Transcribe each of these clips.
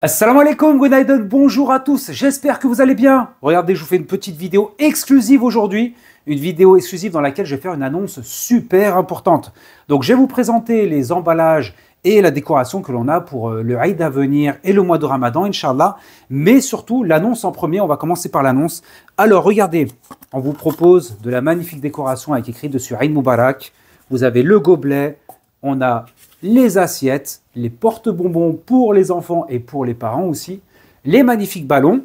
Assalamu alaikum, Gounaïden, bonjour à tous, j'espère que vous allez bien. Regardez, je vous fais une petite vidéo exclusive aujourd'hui, une vidéo exclusive dans laquelle je vais faire une annonce super importante. Donc je vais vous présenter les emballages et la décoration que l'on a pour le Eid à venir et le mois de Ramadan, Inch'Allah. Mais surtout, l'annonce en premier, on va commencer par l'annonce. Alors regardez, on vous propose de la magnifique décoration avec écrit dessus Eid Mubarak. Vous avez le gobelet, on a les assiettes, les porte-bonbons pour les enfants et pour les parents aussi, les magnifiques ballons.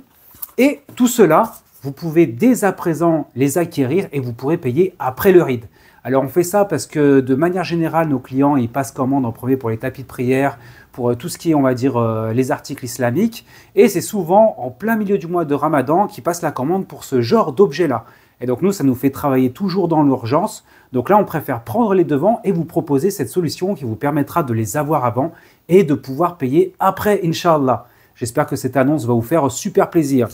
Et tout cela, vous pouvez dès à présent les acquérir et vous pourrez payer après le Eid. Alors on fait ça parce que de manière générale, nos clients ils passent commande en premier pour les tapis de prière, pour tout ce qui est, on va dire, les articles islamiques. Et c'est souvent en plein milieu du mois de Ramadan qu'ils passent la commande pour ce genre d'objet-là. Et donc nous, ça nous fait travailler toujours dans l'urgence. Donc là, on préfère prendre les devants et vous proposer cette solution qui vous permettra de les avoir avant et de pouvoir payer après, Inch'Allah. J'espère que cette annonce va vous faire super plaisir.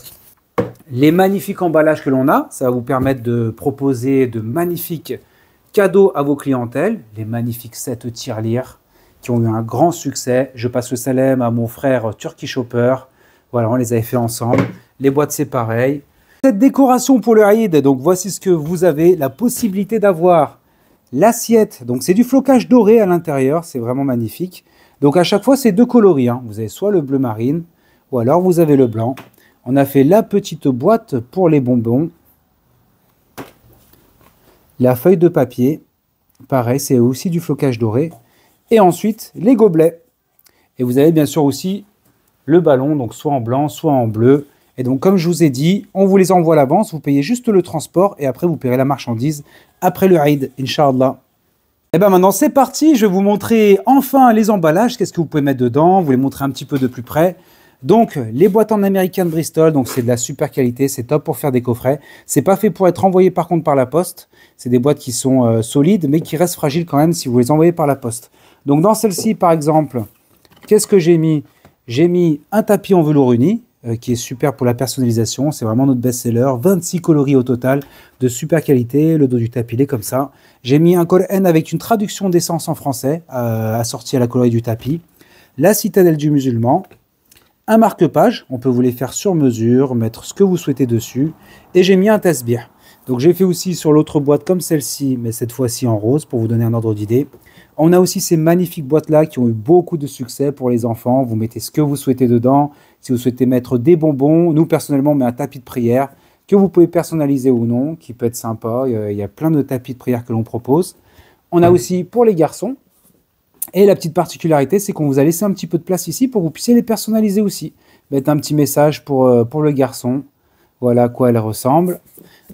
Les magnifiques emballages que l'on a, ça va vous permettre de proposer de magnifiques cadeaux à vos clientèles. Les magnifiques sets tirelire qui ont eu un grand succès. Je passe le salam à mon frère Turkey Shopper. Voilà, on les avait fait ensemble. Les boîtes, c'est pareil. Cette décoration pour le Eid, donc voici ce que vous avez, la possibilité d'avoir l'assiette. Donc c'est du flocage doré à l'intérieur, c'est vraiment magnifique. Donc à chaque fois, c'est deux coloris. Hein. Vous avez soit le bleu marine, ou alors vous avez le blanc. On a fait la petite boîte pour les bonbons. La feuille de papier, pareil, c'est aussi du flocage doré. Et ensuite, les gobelets. Et vous avez bien sûr aussi le ballon, donc soit en blanc, soit en bleu. Et donc, comme je vous ai dit, on vous les envoie à l'avance, vous payez juste le transport et après, vous paierez la marchandise après le Eid, Inch'Allah. Et bien maintenant, c'est parti, je vais vous montrer enfin les emballages, qu'est-ce que vous pouvez mettre dedans, vous les montrer un petit peu de plus près. Donc, les boîtes en American Bristol, donc c'est de la super qualité, c'est top pour faire des coffrets. C'est pas fait pour être envoyé par contre par la poste, c'est des boîtes qui sont solides, mais qui restent fragiles quand même si vous les envoyez par la poste. Donc, dans celle-ci, par exemple, qu'est-ce que j'ai mis? J'ai mis un tapis en velours uni, qui est super pour la personnalisation, c'est vraiment notre best-seller, 26 coloris au total, de super qualité, le dos du tapis il est comme ça. J'ai mis un Coran avec une traduction d'essence en français, assorti à la coloris du tapis, la citadelle du musulman, un marque-page, on peut vous les faire sur mesure, mettre ce que vous souhaitez dessus, et j'ai mis un tasbih. Donc j'ai fait aussi sur l'autre boîte comme celle-ci, mais cette fois-ci en rose, pour vous donner un ordre d'idée. On a aussi ces magnifiques boîtes-là qui ont eu beaucoup de succès pour les enfants. Vous mettez ce que vous souhaitez dedans. Si vous souhaitez mettre des bonbons, nous personnellement on met un tapis de prière que vous pouvez personnaliser ou non, qui peut être sympa. Il y a plein de tapis de prière que l'on propose. On a aussi pour les garçons. Et la petite particularité, c'est qu'on vous a laissé un petit peu de place ici pour que vous puissiez les personnaliser aussi. Mettre un petit message pour le garçon. Voilà à quoi elle ressemble.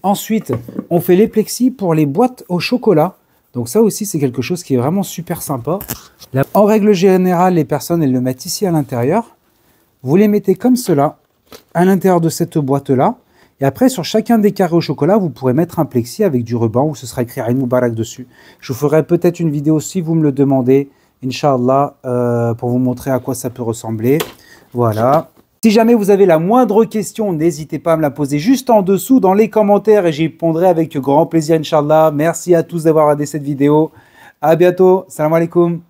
Ensuite, on fait les plexis pour les boîtes au chocolat. Donc ça aussi, c'est quelque chose qui est vraiment super sympa. En règle générale, les personnes, elles le mettent ici à l'intérieur. Vous les mettez comme cela, à l'intérieur de cette boîte-là. Et après, sur chacun des carrés au chocolat, vous pourrez mettre un plexi avec du ruban où ce sera écrit Eid Mubarak dessus. Je vous ferai peut-être une vidéo si vous me le demandez, Inch'Allah, pour vous montrer à quoi ça peut ressembler. Voilà. Si jamais vous avez la moindre question, n'hésitez pas à me la poser juste en dessous dans les commentaires et j'y répondrai avec grand plaisir, Inch'Allah. Merci à tous d'avoir regardé cette vidéo. À bientôt. Salam alaikum.